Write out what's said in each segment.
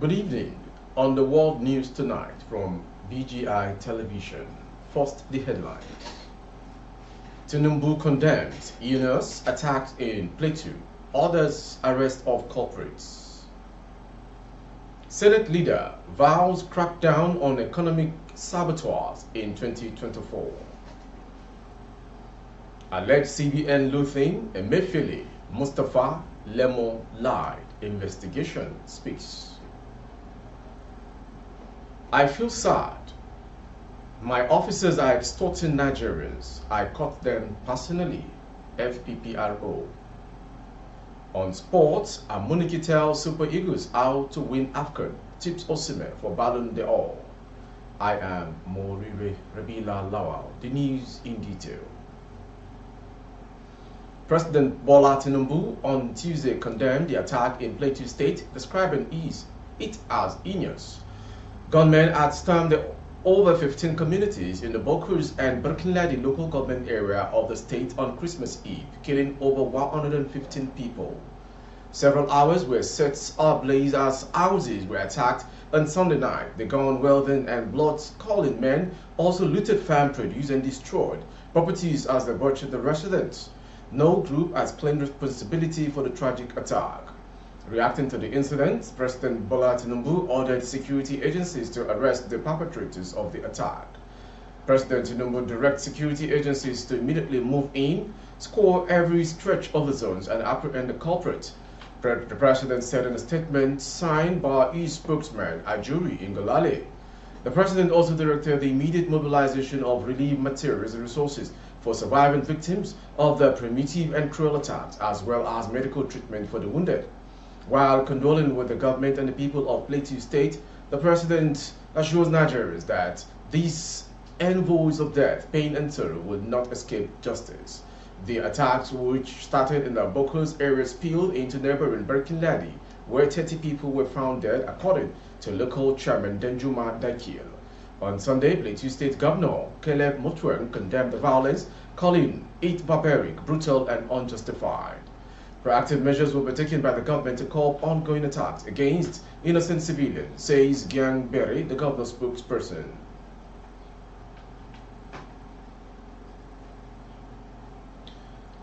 Good evening. On the World News tonight from BGI Television. First, the headlines. Tinubu condemns UNOS attacks in Plateau. Orders arrest of culprits. Senate leader vows crackdown on economic saboteurs in 2024. Alleged CBN looting Emefiele Mustapha Lemo lied. Investigation speaks. I feel sad. My officers are extorting Nigerians. I caught them personally. FPPRO. On sports, Amoni tells Super Eagles out to win AFCON. Tips Osimhen for Ballon d'Or. I am Morire Rabila Lawal. The news in detail. President Bola Tinubu on Tuesday condemned the attack in Plateau State, describing it as heinous. Gunmen had stormed over 15 communities in the Bokus and Birkinladi local government area of the state on Christmas Eve, killing over 115 people. Several hours were set ablaze as houses were attacked on Sunday night. The gun-wielding and blood-calling men also looted farm produce and destroyed properties as they butchered the residents. No group has claimed responsibility for the tragic attack. Reacting to the incident, President Bola Tinubu ordered security agencies to arrest the perpetrators of the attack. President Tinubu directed security agencies to immediately move in, score every stretch of the zones, and apprehend the culprit. The President said in a statement signed by his spokesman, Ajuri Ingolale. The President also directed the immediate mobilization of relief materials and resources for surviving victims of the primitive and cruel attacks, as well as medical treatment for the wounded. While condoling with the government and the people of Plateau State, the President assures Nigerians that these envoys of death, pain and sorrow will not escape justice. The attacks, which started in the Bokus area, spilled into neighboring Birkinladi, where 30 people were found dead, according to local chairman Denjuma Dakil. On Sunday, Plateau State Governor Caleb Mutweng condemned the violence, calling it barbaric, brutal and unjustified. Proactive measures will be taken by the government to curb ongoing attacks against innocent civilians, says Gyang Berry, the governor's spokesperson.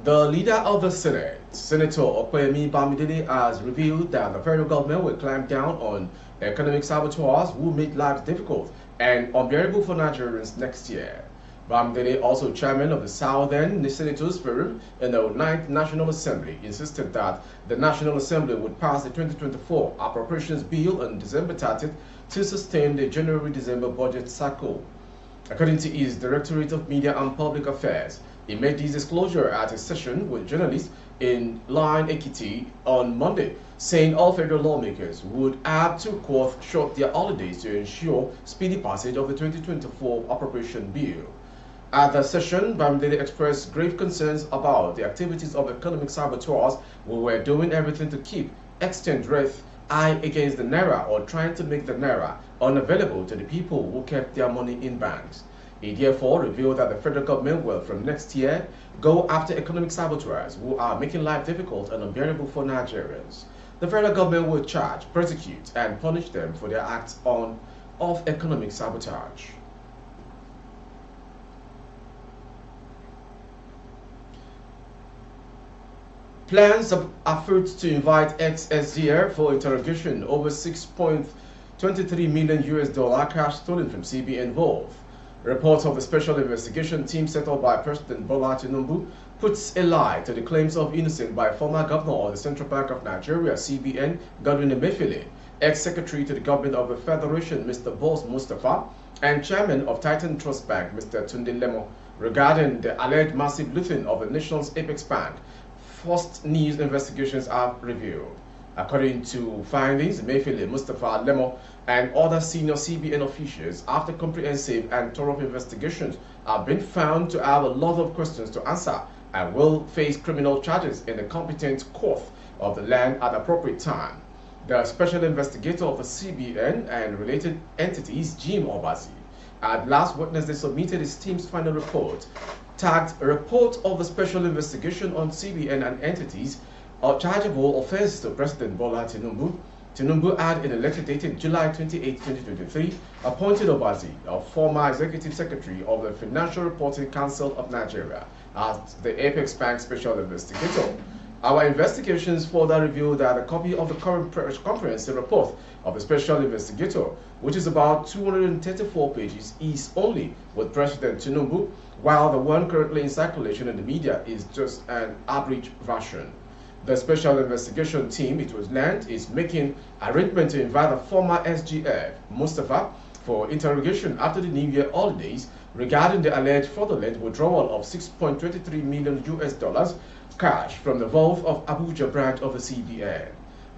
The leader of the Senate, Senator Okoyemi Bamidele, has revealed that the federal government will clamp down on economic saboteurs who make lives difficult and unbearable for Nigerians next year. Bamidele, also chairman of the Southern Senators Forum in the 9th National Assembly, insisted that the National Assembly would pass the 2024 Appropriations Bill on December 30th to sustain the January-December budget cycle. According to his Directorate of Media and Public Affairs, he made this disclosure at a session with journalists in Line Ekiti on Monday, saying all federal lawmakers would have to cut short their holidays to ensure speedy passage of the 2024 Appropriation Bill. At the session, Bamidele expressed grave concerns about the activities of economic saboteurs who were doing everything to keep exchange rate high against the Naira or trying to make the Naira unavailable to the people who kept their money in banks. He therefore revealed that the federal government will, from next year, go after economic saboteurs who are making life difficult and unbearable for Nigerians. The federal government will charge, prosecute, and punish them for their acts of economic sabotage. Plans are afoot to invite ex-SGR for interrogation over $6.23 million cash stolen from CBN involved. Reports of the special investigation team set up by President Bola Tinubu puts a lie to the claims of innocence by former governor of the Central Bank of Nigeria, CBN, Godwin Emefiele, ex-secretary to the government of the Federation, Mr. Boss Mustapha, and chairman of Titan Trust Bank, Mr. Tunde Lemo, regarding the alleged massive looting of the nation's apex bank. First news investigations have revealed. According to findings, Emefiele, Mustapha Lemo, and other senior CBN officials, after comprehensive and thorough investigations, have been found to have a lot of questions to answer and will face criminal charges in the competent court of the land at the appropriate time. The special investigator of the CBN and related entities, Jim Obazi, at last Wednesday submitted his team's final report, tagged a report of the special investigation on CBN and entities or chargeable offenses to President Bola Tinubu Tinubu had in a letter dated July 28, 2023, appointed Obazi, a former executive secretary of the Financial Reporting Council of Nigeria, as the Apex Bank Special Investigator. Our investigations further revealed that a copy of the current comprehensive report of the Special Investigator, which is about 234 pages, is only with President Tinubu, while the one currently in circulation in the media is just an average version. The Special Investigation Team, it was learned, is making arrangements to invite the former SGF, Mustafa, for interrogation after the New Year holidays regarding the alleged fraudulent withdrawal of $6.23 million cash from the vault of Abuja branch of the CBN.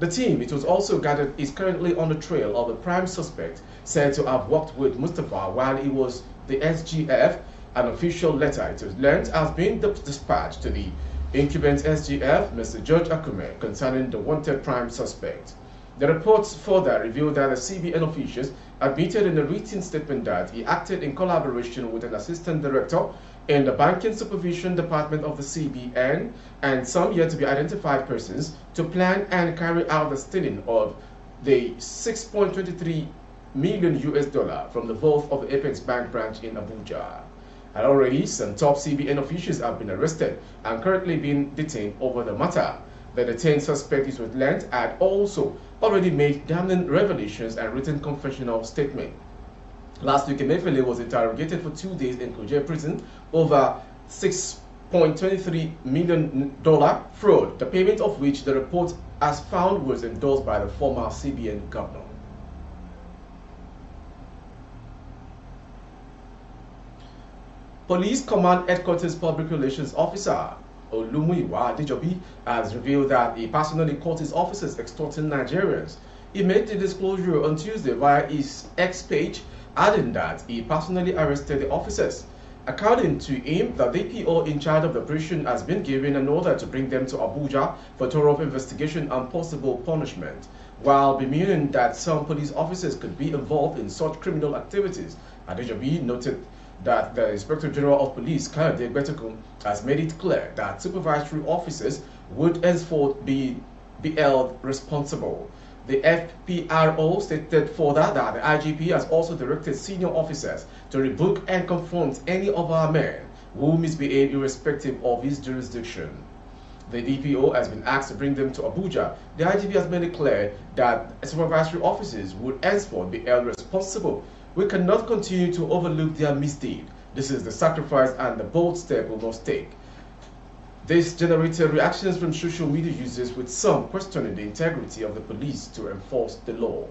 The team, it was also gathered, is currently on the trail of the prime suspect said to have worked with Mustafa while he was the SGF. An official letter, it was learned, has been dispatched to the incumbent SGF, Mr. George Akume, concerning the wanted prime suspect. The reports further revealed that the CBN officials admitted in a written statement that he acted in collaboration with an assistant director in the Banking Supervision Department of the CBN and some yet to be identified persons to plan and carry out the stealing of the $6.23 million from the vault of the Apex Bank branch in Abuja. And already some top CBN officials have been arrested and currently being detained over the matter. The detained suspect is with land had also already made damning revelations and written confessional statement. Last week, Emefiele was interrogated for 2 days in Kuje prison over $6.23 million fraud, the payment of which the report has found was endorsed by the former CBN governor. Police Command Headquarters Public Relations Officer Olumuyiwa Adejobi has revealed that he personally caught his officers extorting Nigerians. He made the disclosure on Tuesday via his X page, adding that he personally arrested the officers. According to him, the DPO in charge of the operation has been given an order to bring them to Abuja for thorough investigation and possible punishment. While bemoaning that some police officers could be involved in such criminal activities, Adejobi noted that the Inspector General of Police, Kayode Gbetogun, has made it clear that supervisory officers would henceforth be held responsible. The FPRO stated further that the IGP has also directed senior officers to rebuke and confront any of our men who misbehave irrespective of his jurisdiction. The DPO has been asked to bring them to Abuja. The IGP has made it clear that supervisory officers would henceforth be held responsible. We cannot continue to overlook their misdeed. This is the sacrifice and the bold step we must take. This generated reactions from social media users, with some questioning the integrity of the police to enforce the law.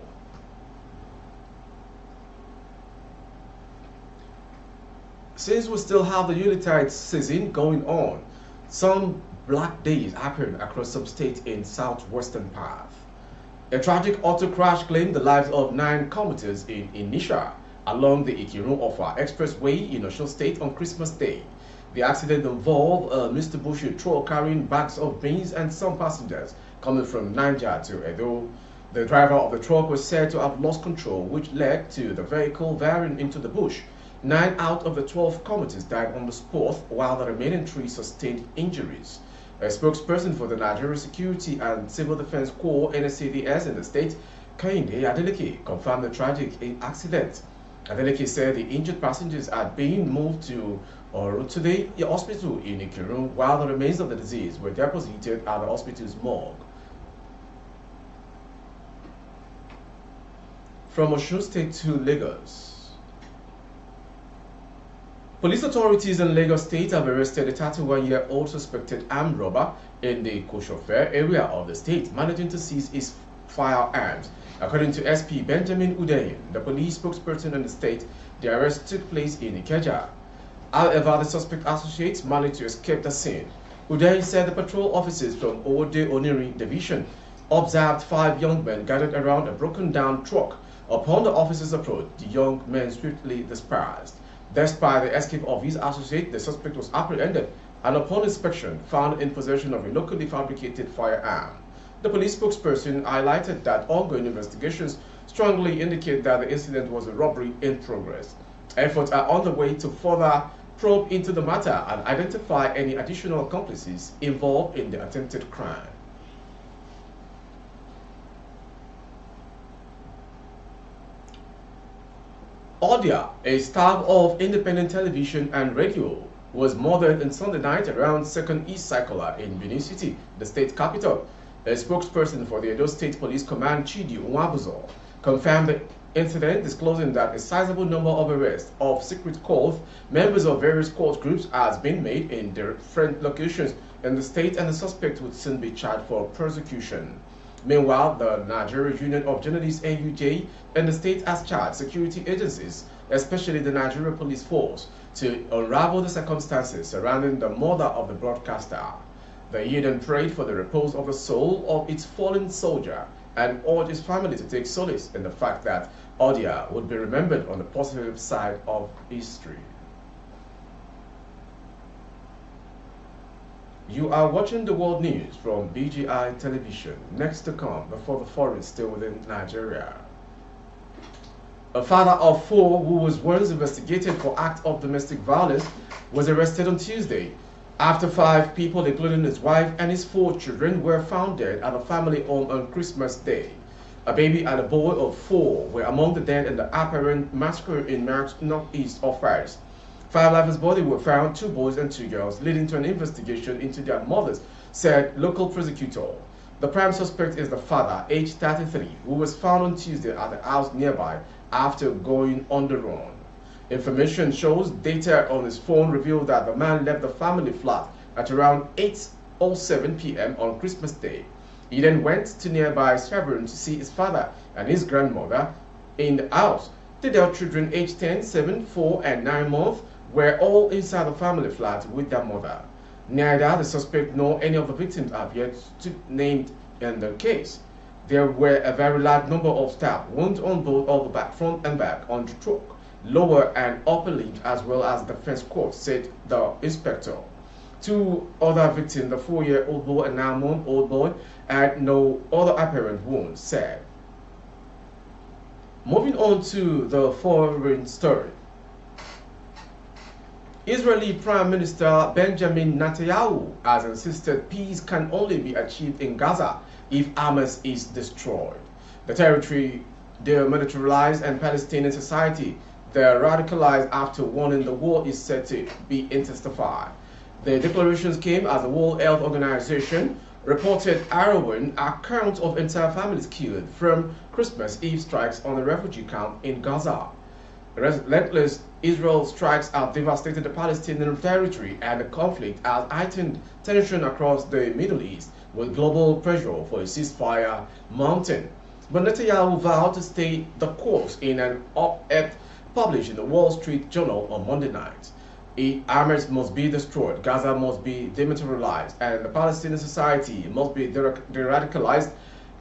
Since we still have the Yuletide season going on, some black days happen across some states in southwestern part. A tragic auto crash claimed the lives of 9 commuters in Inisha along the Ikirun-Ofa Expressway in Osun State on Christmas Day. The accident involved a Mr. Bushi truck carrying bags of beans and some passengers coming from Niger to Edo. The driver of the truck was said to have lost control, which led to the vehicle veering into the bush. 9 out of the 12 commuters died on the spot, while the remaining 3 sustained injuries. A spokesperson for the Nigeria Security and Civil Defense Corps (NSCDS) in the state, Kehinde Adeleke, confirmed the tragic accident. Adeleke said the injured passengers had been moved to today the hospital in Ikirun, while the remains of the deceased were deposited at the hospital's morgue. From Osun State to Lagos. Police authorities in Lagos State have arrested a 31-year-old suspected armed robber in the Koshofe area of the state, managing to seize his firearms. According to SP Benjamin Netanyahu, the police spokesperson in the state, the arrest took place in Ikeja. However, the suspect associates managed to escape the scene. Netanyahu said the patrol officers from Ode Oniri Division observed 5 young men gathered around a broken-down truck. Upon the officers' approach, the young men swiftly dispersed. Despite the escape of his associate, the suspect was apprehended and upon inspection found in possession of a locally fabricated firearm. The police spokesperson highlighted that ongoing investigations strongly indicate that the incident was a robbery in progress. Efforts are underway to further probe into the matter and identify any additional accomplices involved in the attempted crime. Odia, a star of independent television and radio, was murdered on Sunday night around 2nd East Circular in Benin City, the state capital. A spokesperson for the Edo State Police Command, Chidi Nwabuzo, confirmed the incident, disclosing that a sizable number of arrests of secret cult members of various cult groups has been made in different locations in the state, and the suspect would soon be charged for prosecution. Meanwhile, the Nigeria Union of Journalists (NUJ) and the state has charged security agencies, especially the Nigeria Police Force, to unravel the circumstances surrounding the murder of the broadcaster. The union prayed for the repose of the soul of its fallen soldier and urged his family to take solace in the fact that Odia would be remembered on the positive side of history. You are watching the world news from BGI Television. Next to come, before the foreign still within Nigeria. A father of 4 who was once investigated for act of domestic violence was arrested on Tuesday after 5 people, including his wife and his 4 children, were found dead at a family home on Christmas Day. A baby and a boy of 4 were among the dead in the apparent massacre in March northeast of Paris. 5 lifeless bodies were found, 2 boys and 2 girls, leading to an investigation into their mothers, said local prosecutor. The prime suspect is the father, aged 33, who was found on Tuesday at a house nearby after going on the run. Information shows data on his phone revealed that the man left the family flat at around 8:07 p.m. on Christmas Day. He then went to nearby Severn to see his father and his grandmother in the house. Their children aged 10, 7, 4, and 9 months were all inside the family flat with their mother. Neither the suspect nor any of the victims have yet to named in the case. There were a very large number of stab wounds on both of the back, front and back, on the throat, lower and upper limbs, as well as the defense court, said the inspector. 2 other victims, the 4-year-old boy and 9-month-old boy, had no other apparent wounds, said. Moving on to the foreign story. Israeli Prime Minister Benjamin Netanyahu has insisted peace can only be achieved in Gaza if Hamas is destroyed. The territory demilitarized and Palestinian society, they are radicalized after warning the war is set to be intensified. The declarations came as the World Health Organization reported harrowing accounts of entire families killed from Christmas Eve strikes on a refugee camp in Gaza. Relentless Israel strikes have devastated the Palestinian territory, and the conflict has heightened tension across the Middle East, with global pressure for a ceasefire mounting. But Netanyahu vowed to stay the course in an op-ed published in the Wall Street Journal on Monday night. Hamas must be destroyed, Gaza must be demilitarized, and the Palestinian society must be de-radicalized.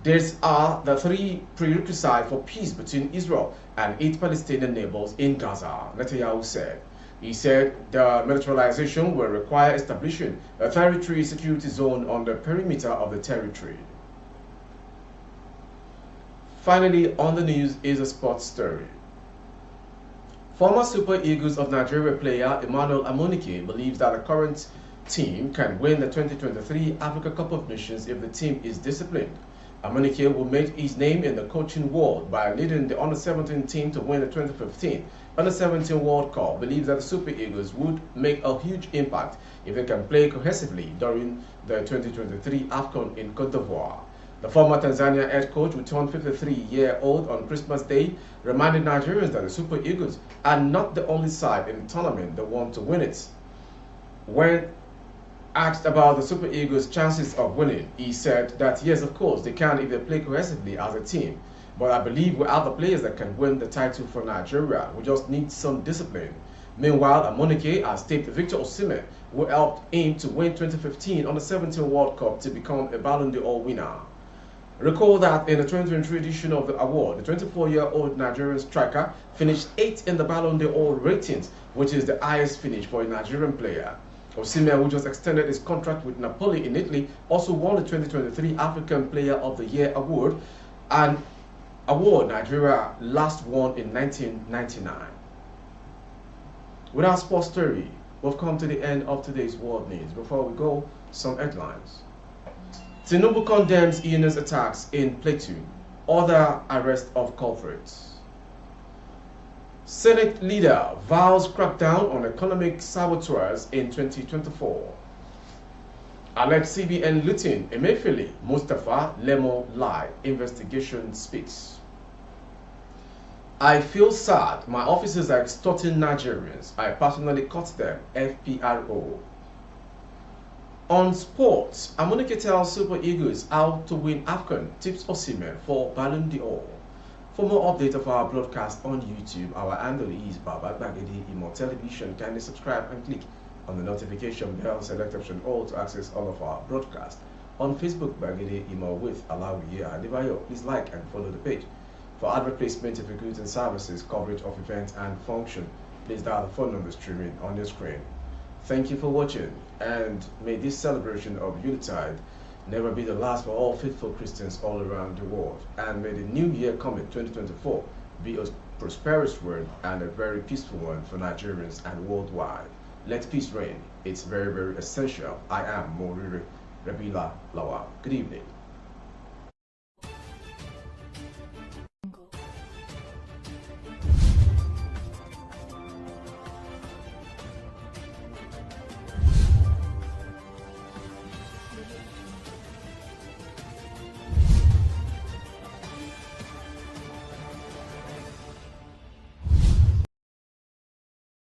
These are the 3 prerequisites for peace between Israel and its Palestinian neighbors in Gaza, Netanyahu said. He said the militarization will require establishing a territory security zone on the perimeter of the territory. Finally, on the news is a sports story. Former Super Eagles of Nigeria player Emanuel Amoni believes that the current team can win the 2023 Africa Cup of Nations if the team is disciplined. Amoni will make his name in the coaching world by leading the Under-17 team to win the 2015 Under-17 World Cup. Believes that the Super Eagles would make a huge impact if they can play cohesively during the 2023 AFCON in Cote d'Ivoire. The former Tanzania head coach, who turned 53-year-old on Christmas Day, reminded Nigerians that the Super Eagles are not the only side in the tournament that want to win it. When asked about the Super Eagles' chances of winning, he said that yes, of course, they can if they play cohesively as a team. But I believe we have the players that can win the title for Nigeria. We just need some discipline. Meanwhile, Amonike has taped Victor Osimhen, who helped him to win 2015 Under-17 World Cup to become a Ballon d'Or winner. Recall that in the 2023 edition of the award, the 24-year-old Nigerian striker finished 8th in the Ballon d'Or ratings, which is the highest finish for a Nigerian player. Osimhen, who just extended his contract with Napoli in Italy, also won the 2023 African Player of the Year award, an award Nigeria last won in 1999. With our sports story, we've come to the end of today's world news. Before we go, some headlines. Tinubu condemns heinous attacks in Plateau, other arrest of culprits. Senate leader vows crackdown on economic saboteurs in 2024. Alleged CBN looting Emefiele Mustafa Lemo lie. Investigation speaks. I feel sad. My officers are extorting Nigerians. I personally cut them. FPRO. On sports, Amoni tells Super Eagles out to win AFCON, tips Osimhen for Ballon d'Or. For more updates of our broadcast on YouTube, our handle is Baba Bagedi Imo Television. Kindly subscribe and click on the notification bell, select option all to access all of our broadcasts. On Facebook, Bagedi Imo with Alawiye Adebayo. Please like and follow the page. For advert placement of goods and services, coverage of events and function, please dial the phone number streaming on your screen. Thank you for watching, and may this celebration of Yuletide never be the last for all faithful Christians all around the world. And may the new year coming, 2024, be a prosperous one and a very peaceful one for Nigerians and worldwide. Let peace reign. It's very, very essential. I am Moriri Rabila Lawa. Good evening.